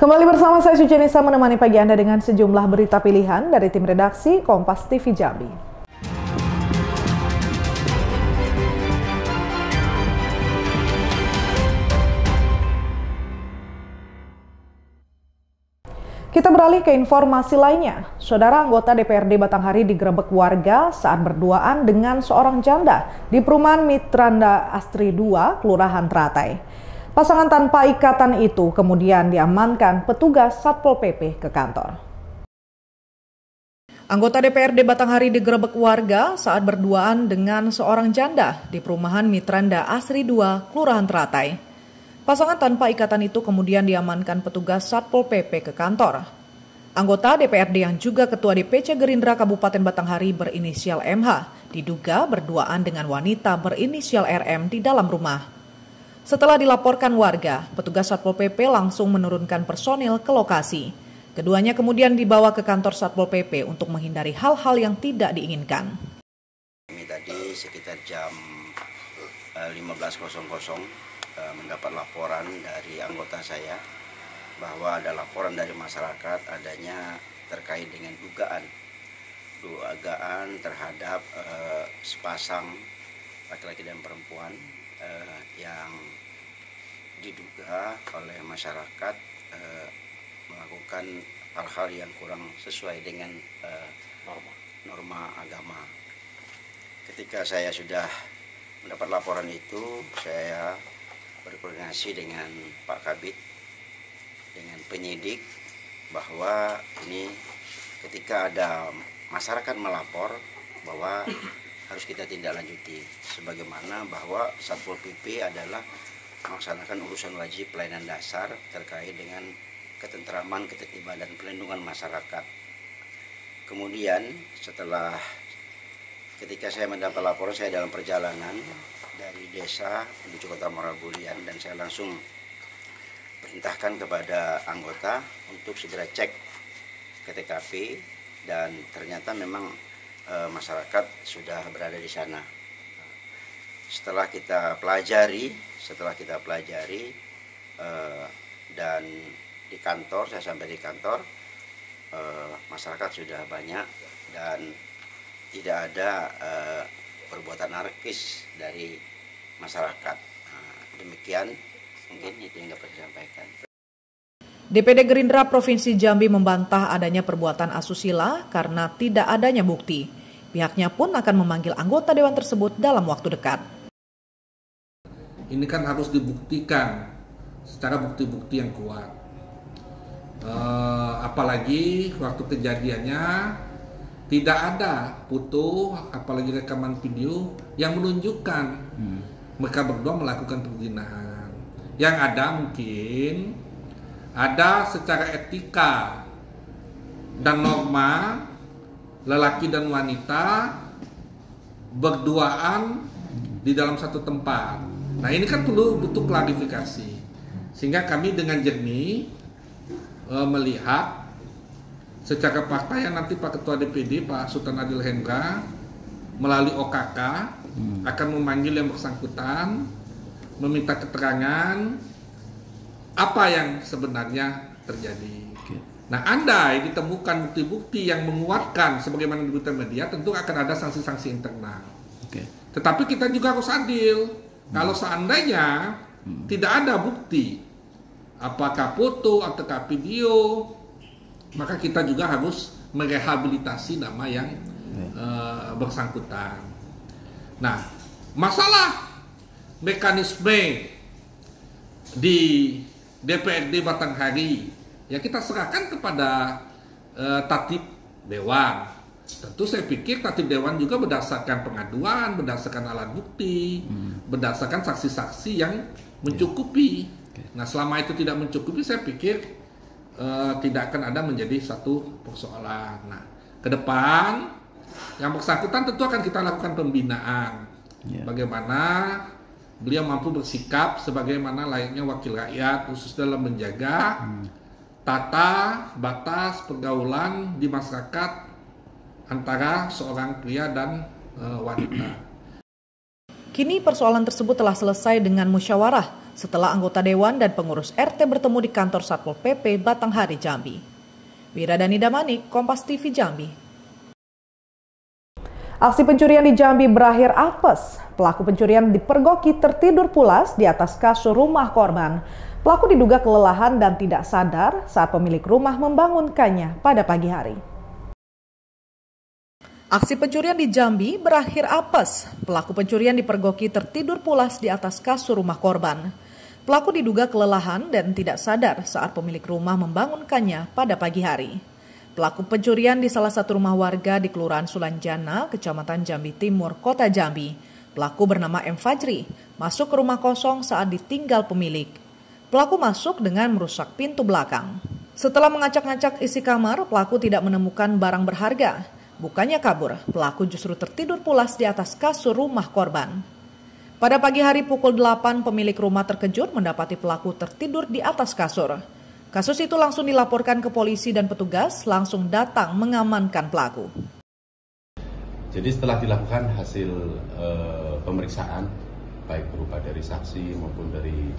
Kembali bersama saya Suci Nisa menemani pagi Anda dengan sejumlah berita pilihan dari tim redaksi Kompas TV Jambi. Kita beralih ke informasi lainnya. Saudara anggota DPRD Batanghari digerebek warga saat berduaan dengan seorang janda di perumahan Mitranda Asri 2, Kelurahan Teratai. Pasangan tanpa ikatan itu kemudian diamankan petugas Satpol PP ke kantor. Anggota DPRD Batanghari digerebek warga saat berduaan dengan seorang janda di perumahan Mitranda Asri 2, Kelurahan Teratai. Pasangan tanpa ikatan itu kemudian diamankan petugas Satpol PP ke kantor. Anggota DPRD yang juga Ketua DPC Gerindra Kabupaten Batanghari berinisial MH diduga berduaan dengan wanita berinisial RM di dalam rumah. Setelah dilaporkan warga, petugas Satpol PP langsung menurunkan personil ke lokasi. Keduanya kemudian dibawa ke kantor Satpol PP untuk menghindari hal-hal yang tidak diinginkan. Ini tadi sekitar jam 15.00 mendapat laporan dari anggota saya bahwa ada laporan dari masyarakat adanya terkait dengan dugaan terhadap sepasang laki-laki dan perempuan yang diduga oleh masyarakat melakukan hal-hal yang kurang sesuai dengan norma agama. Ketika saya sudah mendapat laporan itu, saya berkoordinasi dengan Pak Kabid, dengan penyidik, bahwa ini ketika ada masyarakat melapor bahwa harus kita tindak lanjuti, sebagaimana bahwa Satpol PP adalah melaksanakan urusan wajib pelayanan dasar terkait dengan ketentraman, ketertiban, dan perlindungan masyarakat. Kemudian setelah ketika saya mendapat laporan, saya dalam perjalanan dari desa menuju kota Marabulian dan saya langsung perintahkan kepada anggota untuk segera cek ke TKP dan ternyata memang masyarakat sudah berada di sana. Setelah kita pelajari dan di kantor, saya sampai di kantor, masyarakat sudah banyak dan tidak ada perbuatan anarkis dari masyarakat. Demikian mungkin itu yang dapat disampaikan. DPD Gerindra Provinsi Jambi membantah adanya perbuatan asusila karena tidak adanya bukti. Pihaknya pun akan memanggil anggota dewan tersebut dalam waktu dekat. Ini kan harus dibuktikan secara bukti-bukti yang kuat. Apalagi waktu kejadiannya tidak ada foto, apalagi rekaman video yang menunjukkan mereka berdua melakukan perzinahan. Yang ada mungkin ada secara etika dan norma lelaki dan wanita berduaan di dalam satu tempat. Nah ini kan butuh klarifikasi, sehingga kami dengan jernih melihat secara fakta yang nanti Pak Ketua DPD Pak Sultan Adil Hendra melalui OKK akan memanggil yang bersangkutan, meminta keterangan apa yang sebenarnya terjadi. Nah, andai ditemukan bukti-bukti yang menguatkan sebagaimana di berita media, tentu akan ada sanksi-sanksi internal. Tetapi kita juga harus adil. Kalau seandainya tidak ada bukti, apakah foto ataukah video, maka kita juga harus merehabilitasi nama yang bersangkutan. Nah, masalah mekanisme di DPRD Batanghari ya kita serahkan kepada tatib dewan. Tentu saya pikir tatib dewan juga berdasarkan pengaduan, berdasarkan alat bukti, berdasarkan saksi-saksi yang mencukupi. Nah selama itu tidak mencukupi, saya pikir tidak akan ada menjadi satu persoalan. Nah ke depan yang bersangkutan tentu akan kita lakukan pembinaan. Bagaimana beliau mampu bersikap sebagaimana layaknya wakil rakyat, khusus dalam menjaga tata batas pergaulan di masyarakat antara seorang pria dan wanita. Kini persoalan tersebut telah selesai dengan musyawarah setelah anggota Dewan dan pengurus RT bertemu di kantor Satpol PP Batanghari, Jambi. Wiradani Damanik, Kompas TV Jambi. Aksi pencurian di Jambi berakhir apes. Pelaku pencurian dipergoki tertidur pulas di atas kasur rumah korban. Pelaku diduga kelelahan dan tidak sadar saat pemilik rumah membangunkannya pada pagi hari. Aksi pencurian di Jambi berakhir apes. Pelaku pencurian dipergoki tertidur pulas di atas kasur rumah korban. Pelaku diduga kelelahan dan tidak sadar saat pemilik rumah membangunkannya pada pagi hari. Pelaku pencurian di salah satu rumah warga di Kelurahan Sulanjana, Kecamatan Jambi Timur, Kota Jambi. Pelaku bernama M. Fajri masuk ke rumah kosong saat ditinggal pemilik. Pelaku masuk dengan merusak pintu belakang. Setelah mengacak-ngacak isi kamar, pelaku tidak menemukan barang berharga. Bukannya kabur, pelaku justru tertidur pulas di atas kasur rumah korban. Pada pagi hari pukul 8, pemilik rumah terkejut mendapati pelaku tertidur di atas kasur. Kasus itu langsung dilaporkan ke polisi dan petugas langsung datang mengamankan pelaku. Jadi setelah dilakukan hasil pemeriksaan, baik berupa dari saksi maupun dari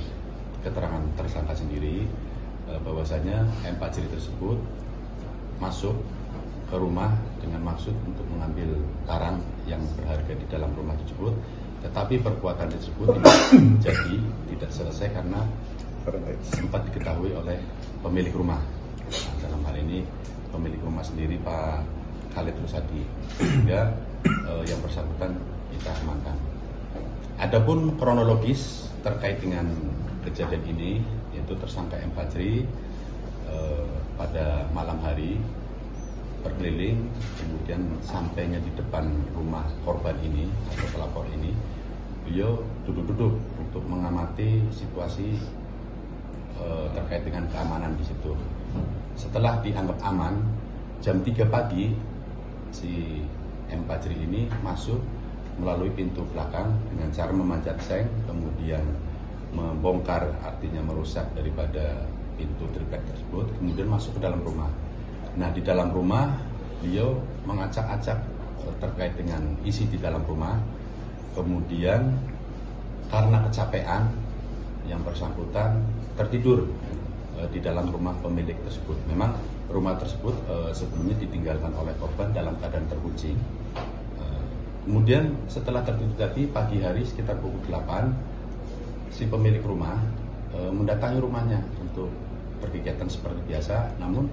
keterangan tersangka sendiri, bahwasanya M. Fajri tersebut masuk ke rumah dengan maksud untuk mengambil barang yang berharga di dalam rumah tersebut, tetapi perbuatan tersebut tidak selesai karena sempat diketahui oleh pemilik rumah. Nah, dalam hal ini pemilik rumah sendiri Pak Khalid Rusadi, sehingga yang bersangkutan kita amankan. Adapun kronologis terkait dengan kejadian ini, yaitu tersangka M. Fajri pada malam hari berkeliling, kemudian sampainya di depan rumah korban ini atau pelapor ini, beliau duduk-duduk untuk mengamati situasi terkait dengan keamanan di situ. Setelah dianggap aman, jam 3 pagi si M. Fajri ini masuk melalui pintu belakang dengan cara memanjat seng, kemudian membongkar, artinya merusak daripada pintu triplek tersebut, kemudian masuk ke dalam rumah. Nah, di dalam rumah beliau mengacak-acak terkait dengan isi di dalam rumah. Kemudian karena kecapean, yang bersangkutan tertidur di dalam rumah pemilik tersebut. Memang rumah tersebut sebelumnya ditinggalkan oleh korban dalam keadaan terkunci. Kemudian setelah tertidur tadi pagi hari sekitar pukul 8, si pemilik rumah mendatangi rumahnya untuk berkegiatan seperti biasa, namun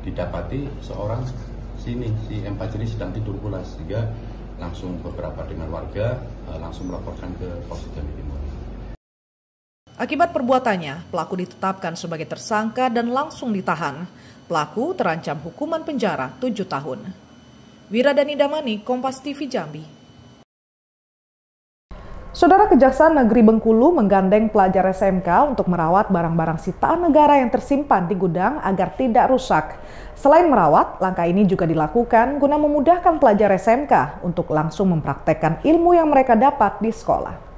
didapati seorang si M. Fajri sedang tidur pulas, sehingga langsung beberapa dengan warga langsung melaporkan ke Polsek Jambi Timur. Akibat perbuatannya, pelaku ditetapkan sebagai tersangka dan langsung ditahan. Pelaku terancam hukuman penjara 7 tahun. Wiradani Damani, Kompas TV Jambi. Saudara, Kejaksaan Negeri Bengkulu menggandeng pelajar SMK untuk merawat barang-barang sitaan negara yang tersimpan di gudang agar tidak rusak. Selain merawat, langkah ini juga dilakukan guna memudahkan pelajar SMK untuk langsung mempraktekkan ilmu yang mereka dapat di sekolah.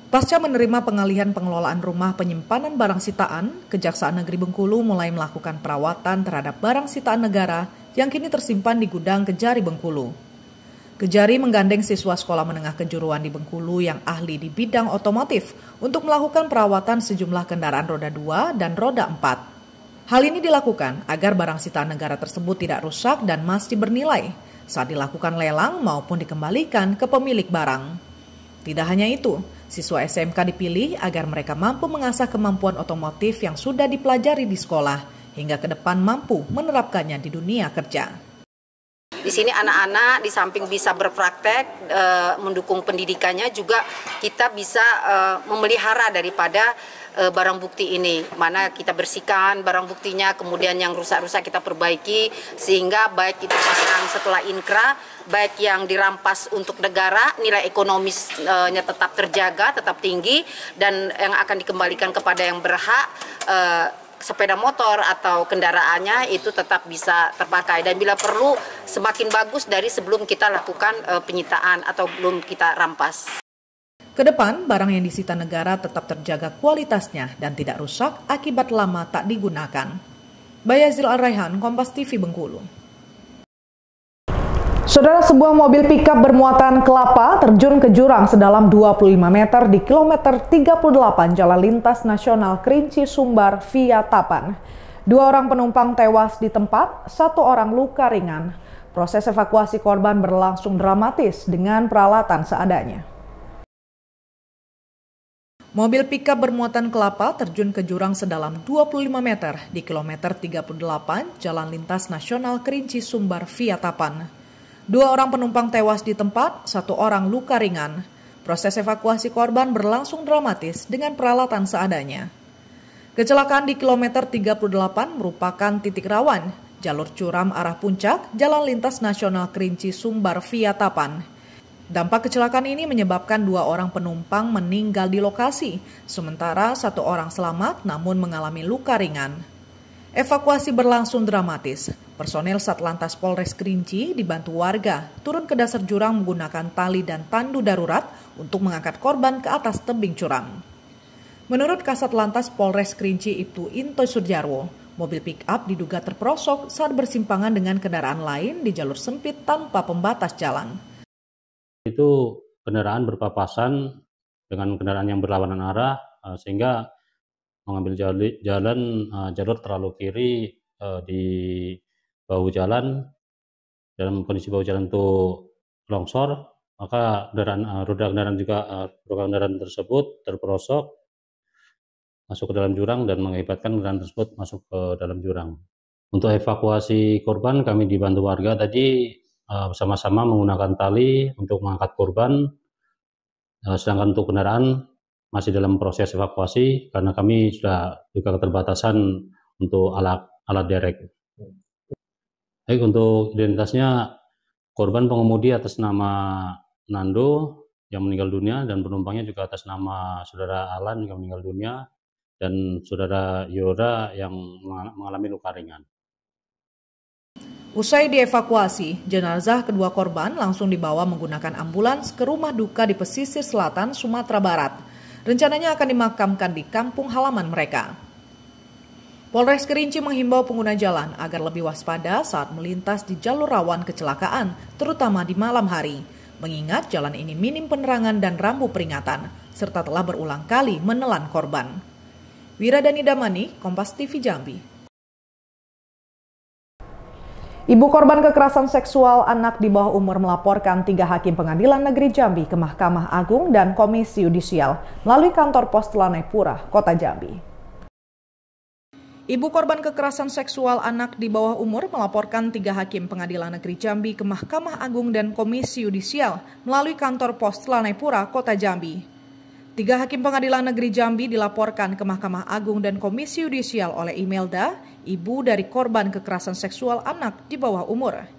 Pasca menerima pengalihan pengelolaan rumah penyimpanan barang sitaan, Kejaksaan Negeri Bengkulu mulai melakukan perawatan terhadap barang sitaan negara yang kini tersimpan di gudang Kejari Bengkulu. Kejari menggandeng siswa sekolah menengah kejuruan di Bengkulu yang ahli di bidang otomotif untuk melakukan perawatan sejumlah kendaraan roda 2 dan roda 4. Hal ini dilakukan agar barang sitaan negara tersebut tidak rusak dan masih bernilai saat dilakukan lelang maupun dikembalikan ke pemilik barang. Tidak hanya itu, siswa SMK dipilih agar mereka mampu mengasah kemampuan otomotif yang sudah dipelajari di sekolah hingga ke depan mampu menerapkannya di dunia kerja. Di sini anak-anak di samping bisa berpraktek, mendukung pendidikannya, juga kita bisa memelihara daripada barang bukti ini. Mana kita bersihkan barang buktinya, kemudian yang rusak-rusak kita perbaiki, sehingga baik itu pasangan setelah inkrah, baik yang dirampas untuk negara, nilai ekonomisnya tetap terjaga, tetap tinggi, dan yang akan dikembalikan kepada yang berhak, sepeda motor atau kendaraannya itu tetap bisa terpakai, dan bila perlu semakin bagus dari sebelum kita lakukan penyitaan atau belum kita rampas. Kedepan, barang yang disita negara tetap terjaga kualitasnya dan tidak rusak akibat lama tak digunakan. Bayazil Al-Raihan, Kompas TV Bengkulu. Saudara, sebuah mobil pickup bermuatan kelapa terjun ke jurang sedalam 25 meter di kilometer 38 Jalan Lintas Nasional Kerinci Sumbar via Tapan. 2 orang penumpang tewas di tempat, 1 orang luka ringan. Proses evakuasi korban berlangsung dramatis dengan peralatan seadanya. Mobil pickup bermuatan kelapa terjun ke jurang sedalam 25 meter di kilometer 38 Jalan Lintas Nasional Kerinci Sumbar via Tapan. 2 orang penumpang tewas di tempat, 1 orang luka ringan. Proses evakuasi korban berlangsung dramatis dengan peralatan seadanya. Kecelakaan di kilometer 38 merupakan titik rawan, jalur curam arah puncak, Jalan Lintas Nasional Kerinci Sumbar via Tapan. Dampak kecelakaan ini menyebabkan 2 orang penumpang meninggal di lokasi, sementara 1 orang selamat namun mengalami luka ringan. Evakuasi berlangsung dramatis. Personel Satlantas Polres Kerinci dibantu warga turun ke dasar jurang menggunakan tali dan tandu darurat untuk mengangkat korban ke atas tebing curam. Menurut Kasat Lantas Polres Kerinci Ibtu Into Surjarwo, mobil pick-up diduga terperosok saat bersimpangan dengan kendaraan lain di jalur sempit tanpa pembatas jalan. Itu kendaraan berpapasan dengan kendaraan yang berlawanan arah sehingga mengambil jalur terlalu kiri di bahu jalan. Dalam kondisi bahu jalan itu longsor, maka roda kendaraan tersebut terperosok masuk ke dalam jurang dan mengakibatkan kendaraan tersebut masuk ke dalam jurang. Untuk evakuasi korban kami dibantu warga tadi bersama-sama menggunakan tali untuk mengangkat korban, sedangkan untuk kendaraan masih dalam proses evakuasi karena kami sudah juga keterbatasan untuk alat derek. Baik, untuk identitasnya korban pengemudi atas nama Nando yang meninggal dunia dan penumpangnya juga atas nama saudara Alan yang meninggal dunia dan saudara Yoda yang mengalami luka ringan. Usai dievakuasi, jenazah kedua korban langsung dibawa menggunakan ambulans ke rumah duka di pesisir selatan Sumatera Barat. Rencananya akan dimakamkan di kampung halaman mereka. Polres Kerinci menghimbau pengguna jalan agar lebih waspada saat melintas di jalur rawan kecelakaan, terutama di malam hari, mengingat jalan ini minim penerangan dan rambu peringatan, serta telah berulang kali menelan korban. Wiradani Damani, Kompas TV Jambi. Ibu korban kekerasan seksual anak di bawah umur melaporkan 3 hakim pengadilan negeri Jambi ke Mahkamah Agung dan Komisi Yudisial melalui kantor pos Telanai-Pura, Kota Jambi. Ibu korban kekerasan seksual anak di bawah umur melaporkan 3 hakim pengadilan negeri Jambi ke Mahkamah Agung dan Komisi Yudisial melalui kantor pos Telanai-Pura, Kota Jambi. 3 hakim pengadilan negeri Jambi dilaporkan ke Mahkamah Agung dan Komisi Yudisial oleh Imelda, ibu dari korban kekerasan seksual anak di bawah umur.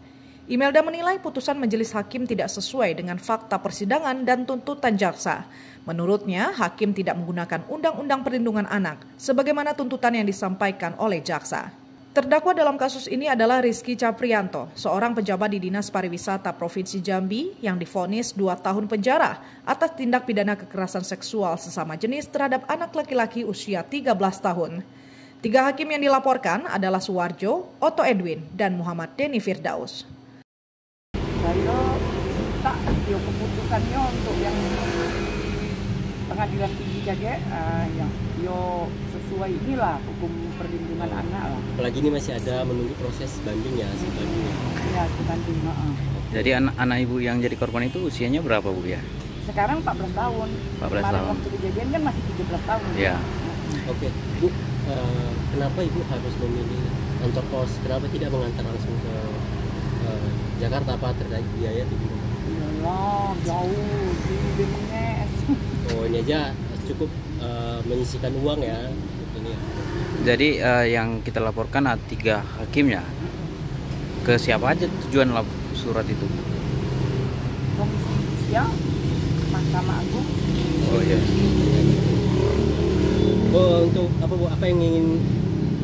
Imelda menilai putusan majelis hakim tidak sesuai dengan fakta persidangan dan tuntutan jaksa. Menurutnya, hakim tidak menggunakan Undang-Undang Perlindungan Anak sebagaimana tuntutan yang disampaikan oleh jaksa. Terdakwa dalam kasus ini adalah Rizky Caprianto, seorang pejabat di Dinas Pariwisata Provinsi Jambi yang divonis 2 tahun penjara atas tindak pidana kekerasan seksual sesama jenis terhadap anak laki-laki usia 13 tahun. 3 hakim yang dilaporkan adalah Suwarjo, Otto Edwin, dan Muhammad Denny Firdaus. Saya minta keputusannya untuk yang pengadilan tinggi saja, yang sesuai inilah hukum perlindungan anak lah. Apalagi ini masih ada menunggu proses banding ya, sebanding. Ya, sebanding. Jadi anak ibu yang jadi korban itu usianya berapa Bu ya? Sekarang 14 tahun. 14 Kemarin tahun. waktu kejadian kan masih 17 tahun. Ya. Oke, Bu, kenapa Ibu harus memilih kantor pos? Kenapa tidak mengantar langsung ke Jakarta, apa terkait biaya itu? Iyalah, jauh di Menes. Oh, ini aja cukup menyisihkan uang ya. Ini ya. Jadi yang kita laporkan ada 3 hakimnya. Ke siapa aja tujuan surat itu? Komisi Yudisial, Mahkamah Agung. Oh iya. Oh, untuk apa Bu? Apa yang ingin,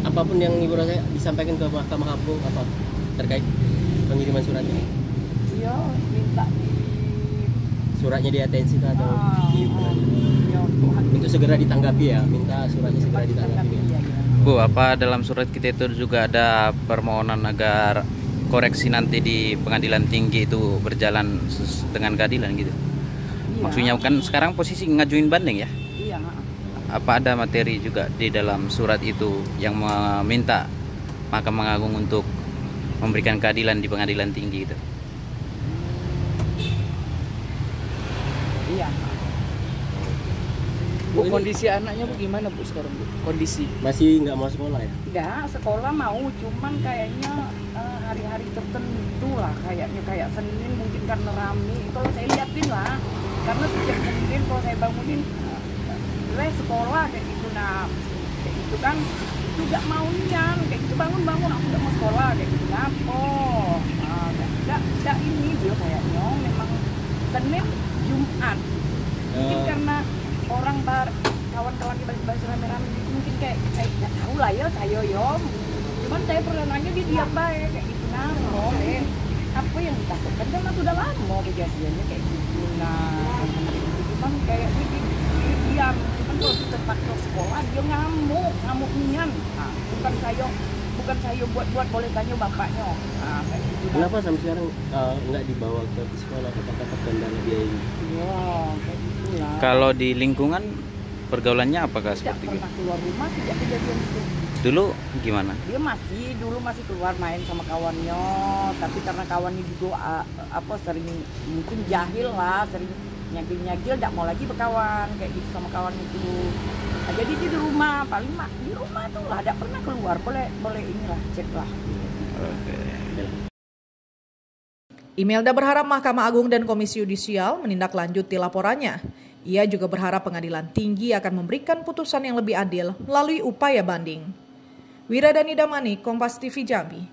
apapun yang Ibu rasa disampaikan ke Mahkamah Agung apa terkait pengiriman suratnya? Iya, minta suratnya diatensi atau di untuk segera ditanggapi ya, minta suratnya segera ditanggapi ya. Bu, apa dalam surat kita itu juga ada permohonan agar koreksi nanti di pengadilan tinggi itu berjalan dengan keadilan gitu. Iya. Maksudnya kan sekarang posisi ngajuin banding ya? Iya. Apa ada materi juga di dalam surat itu yang meminta Mahkamah Agung untuk memberikan keadilan di pengadilan tinggi itu? Iya. Bu, kondisi anaknya Bu gimana Bu sekarang Bu? Kondisi? Masih nggak mau sekolah ya? Enggak, sekolah mau, cuman kayaknya hari-hari tertentu lah, kayaknya kayak Senin mungkin karena rame. Kalau saya liatin lah, karena setiap Senin kalau saya bangunin, sekolah kayak gitu, nah kayak gitu kan, itu nggak mau nian, kayak gitu bangun aku nggak mau sekolah kayak gitu, ngapo? Nggak ini dia kayaknya memang Senin Jumat, mungkin karena orang kawan-kawan di bahasa rame-rame mungkin kayak nggak tahu lah ya saya cuman saya pernah nanya dia diam baik kayak gitu apa yang ditakutkan karena sudah lama kejadiannya kayak gitu cuman kayaknya dia diam, cuman kalau kita paksa sekolah dia ngamuk nian, bukan saya buat boleh tanya bapaknya. Kayak gitu. Kenapa sampai sekarang nggak dibawa ke sekolah apakah terkendala biaya ini? Kayak gitulah. Kalau di lingkungan pergaulannya apakah tidak seperti itu? pernah keluar rumah sejak kejadian itu. Dulu gimana? Dia dulu masih keluar main sama kawannya, tapi karena kawannya juga sering mungkin jahil lah, sering nyagil tidak mau lagi berkawan kayak gitu sama kawan itu. Nah, jadi dia di rumah, paling di rumah tuh lah, tidak pernah keluar. Boleh inilah cek lah. Imelda berharap Mahkamah Agung dan Komisi Yudisial menindaklanjuti laporannya. Ia juga berharap pengadilan tinggi akan memberikan putusan yang lebih adil melalui upaya banding. Wiradani Damani, Kompas TV Jambi.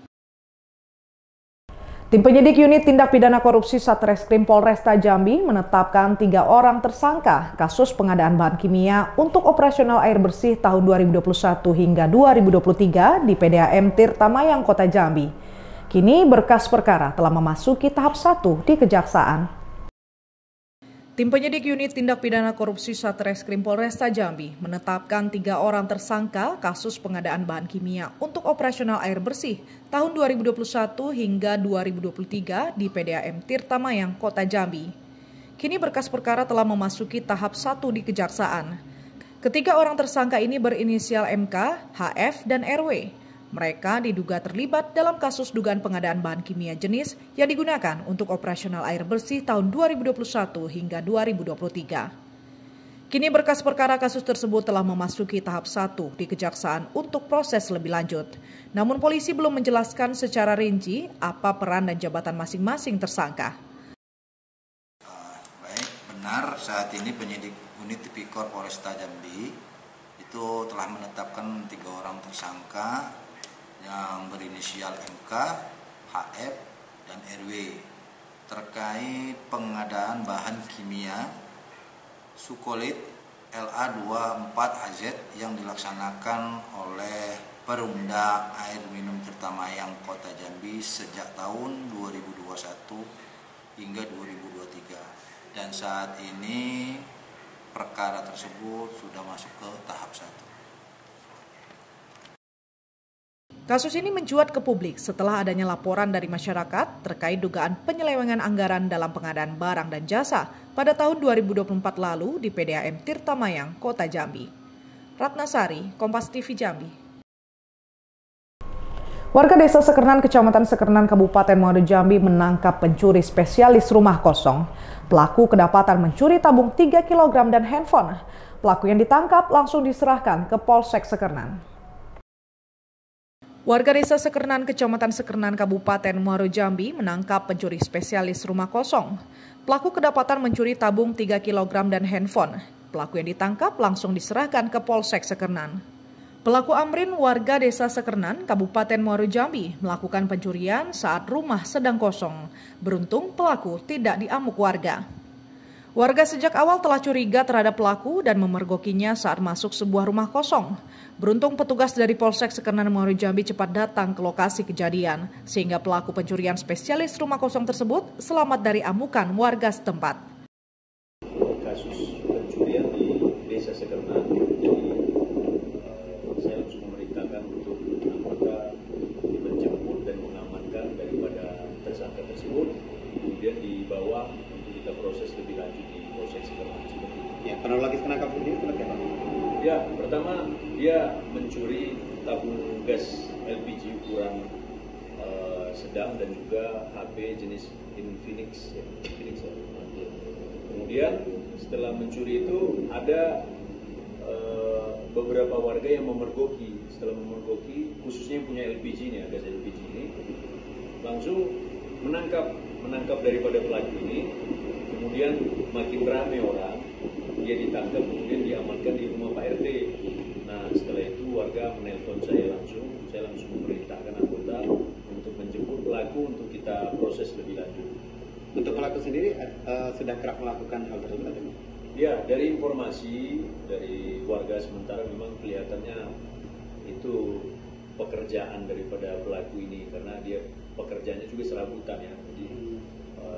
Tim penyidik unit tindak pidana korupsi Satreskrim Polresta Jambi menetapkan 3 orang tersangka kasus pengadaan bahan kimia untuk operasional air bersih tahun 2021 hingga 2023 di PDAM Tirtamayang, Kota Jambi. Kini berkas perkara telah memasuki tahap 1 di Kejaksaan. Tim penyidik unit tindak pidana korupsi Satreskrim Polresta Jambi menetapkan 3 orang tersangka kasus pengadaan bahan kimia untuk operasional air bersih tahun 2021 hingga 2023 di PDAM Tirtamayang, Kota Jambi. Kini berkas perkara telah memasuki tahap 1 di Kejaksaan. Ketiga orang tersangka ini berinisial MK, HF, dan RW. Mereka diduga terlibat dalam kasus dugaan pengadaan bahan kimia jenis yang digunakan untuk operasional air bersih tahun 2021 hingga 2023. Kini berkas perkara kasus tersebut telah memasuki tahap 1 di Kejaksaan untuk proses lebih lanjut. Namun polisi belum menjelaskan secara rinci apa peran dan jabatan masing-masing tersangka. Baik, benar saat ini penyidik unit Tipikor Polresta Jambi itu telah menetapkan 3 orang tersangka yang berinisial MK, HF, dan RW terkait pengadaan bahan kimia Sukolit LA24AZ yang dilaksanakan oleh Perumda Air Minum Tirtamayang Kota Jambi sejak tahun 2021 hingga 2023, dan saat ini perkara tersebut sudah masuk ke tahap 1. Kasus ini mencuat ke publik setelah adanya laporan dari masyarakat terkait dugaan penyelewengan anggaran dalam pengadaan barang dan jasa pada tahun 2024 lalu di PDAM Tirtamayang, Kota Jambi. Ratnasari, Kompas TV Jambi. Warga Desa Sekernan, Kecamatan Sekernan, Kabupaten Muaro Jambi menangkap pencuri spesialis rumah kosong. Pelaku kedapatan mencuri tabung 3 kg dan handphone. Pelaku yang ditangkap langsung diserahkan ke Polsek Sekernan. Warga Desa Sekernan, Kecamatan Sekernan, Kabupaten Muaro Jambi menangkap pencuri spesialis rumah kosong. Pelaku kedapatan mencuri tabung 3 kg dan handphone. Pelaku yang ditangkap langsung diserahkan ke Polsek Sekernan. Pelaku Amrin, warga Desa Sekernan, Kabupaten Muaro Jambi, melakukan pencurian saat rumah sedang kosong. Beruntung pelaku tidak diamuk warga. Warga sejak awal telah curiga terhadap pelaku dan memergokinya saat masuk sebuah rumah kosong. Beruntung petugas dari Polsek Sekernan Muaro Jambi cepat datang ke lokasi kejadian, sehingga pelaku pencurian spesialis rumah kosong tersebut selamat dari amukan warga setempat. Kasus pencurian di Desa Sekernan, jadi saya langsung memerintahkan untuk anggota menjemput dan mengamankan daripada kemudian dibawa untuk kita proses lebih lanjut di Polsek Sekernan. Ya, kronologis penangkap sendiri seperti apa? Ya, pertama dia mencuri tabung gas LPG ukuran sedang dan juga HP jenis Infinix ya. Kemudian setelah mencuri itu ada beberapa warga yang memergoki. Setelah memergoki, khususnya yang punya LPG ini, gas LPG ini, langsung menangkap daripada pelaku ini. Kemudian makin ramai orang, dia ditangkap, kemudian diamankan di rumah Pak RT. Nah, setelah itu warga menelpon saya langsung memerintahkan anggota untuk menjemput pelaku untuk kita proses lebih lanjut. Untuk pelaku sendiri sudah kerap melakukan hal tersebut? Ya, dari informasi dari warga sementara memang kelihatannya itu pekerjaan daripada pelaku ini, karena dia pekerjaannya juga serabutan ya, jadi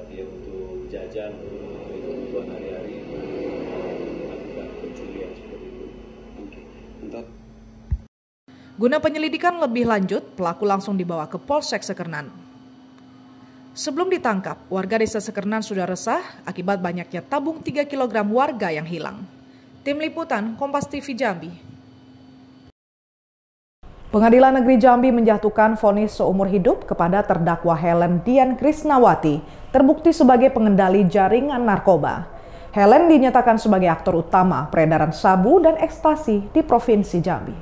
dia untuk jajan, untuk kebutuhan hari-hari, melakukan pencurian seperti itu. Guna penyelidikan lebih lanjut, pelaku langsung dibawa ke Polsek Sekernan. Sebelum ditangkap, warga desa Sekernan sudah resah akibat banyaknya tabung 3 kg warga yang hilang. Tim Liputan, Kompas TV Jambi. Pengadilan Negeri Jambi menjatuhkan vonis seumur hidup kepada terdakwa Helen Dian Krisnawati, terbukti sebagai pengendali jaringan narkoba. Helen dinyatakan sebagai aktor utama peredaran sabu dan ekstasi di Provinsi Jambi.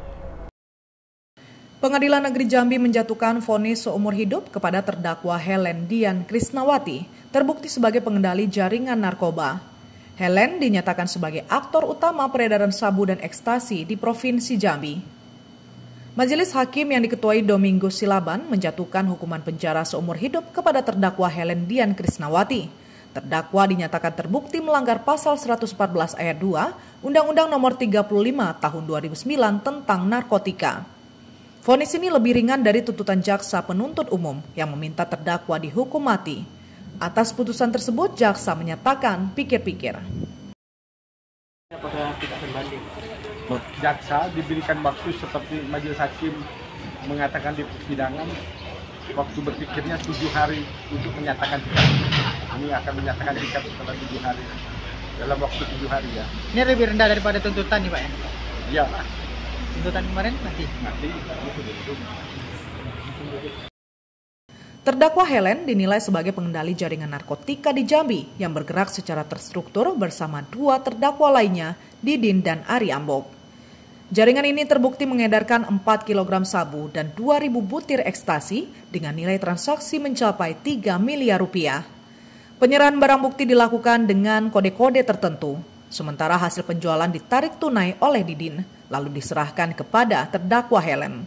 Pengadilan Negeri Jambi menjatuhkan vonis seumur hidup kepada terdakwa Helen Dian Krisnawati, terbukti sebagai pengendali jaringan narkoba. Helen dinyatakan sebagai aktor utama peredaran sabu dan ekstasi di Provinsi Jambi. Majelis Hakim yang diketuai Domingus Silaban menjatuhkan hukuman penjara seumur hidup kepada terdakwa Helen Dian Krisnawati. Terdakwa dinyatakan terbukti melanggar pasal 114 ayat 2 Undang-Undang Nomor 35 Tahun 2009 tentang narkotika. Vonis ini lebih ringan dari tuntutan jaksa penuntut umum yang meminta terdakwa dihukum mati. Atas putusan tersebut, jaksa menyatakan pikir-pikir. Apakah tidak berbanding? Jaksa diberikan waktu seperti majelis hakim mengatakan di persidangan, waktu berpikirnya 7 hari untuk menyatakan sikap. Ini akan menyatakan sikap setelah 7 hari. Dalam waktu 7 hari ya. Ini lebih rendah daripada tuntutan nih Pak ya? Iya. Tuntutan kemarin nanti. Terdakwa Helen dinilai sebagai pengendali jaringan narkotika di Jambi yang bergerak secara terstruktur bersama 2 terdakwa lainnya, Didin dan Ari Ambok. Jaringan ini terbukti mengedarkan 4 kg sabu dan 2.000 butir ekstasi dengan nilai transaksi mencapai 3 miliar rupiah. Penyerahan barang bukti dilakukan dengan kode-kode tertentu, sementara hasil penjualan ditarik tunai oleh Didin, lalu diserahkan kepada terdakwa Helen.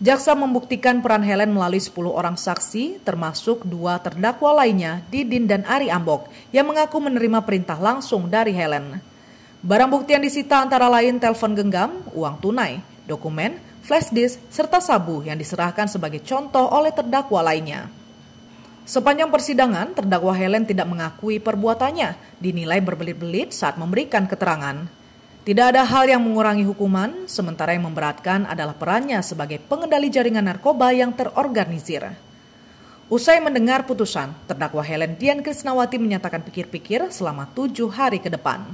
Jaksa membuktikan peran Helen melalui 10 orang saksi, termasuk 2 terdakwa lainnya, Didin dan Ari Ambok, yang mengaku menerima perintah langsung dari Helen. Barang bukti yang disita antara lain telepon genggam, uang tunai, dokumen, flash disk, serta sabu yang diserahkan sebagai contoh oleh terdakwa lainnya. Sepanjang persidangan, terdakwa Helen tidak mengakui perbuatannya, dinilai berbelit-belit saat memberikan keterangan. Tidak ada hal yang mengurangi hukuman, sementara yang memberatkan adalah perannya sebagai pengendali jaringan narkoba yang terorganisir. Usai mendengar putusan, terdakwa Helen Dian Krisnawati menyatakan pikir-pikir selama 7 hari ke depan.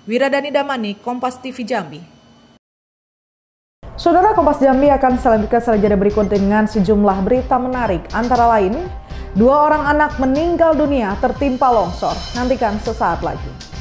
Wiradani Damani, Kompas TV Jambi. Saudara, Kompas Jambi akan selanjutkan saja berikut dengan sejumlah berita menarik. Antara lain, 2 orang anak meninggal dunia tertimpa longsor. Nantikan sesaat lagi.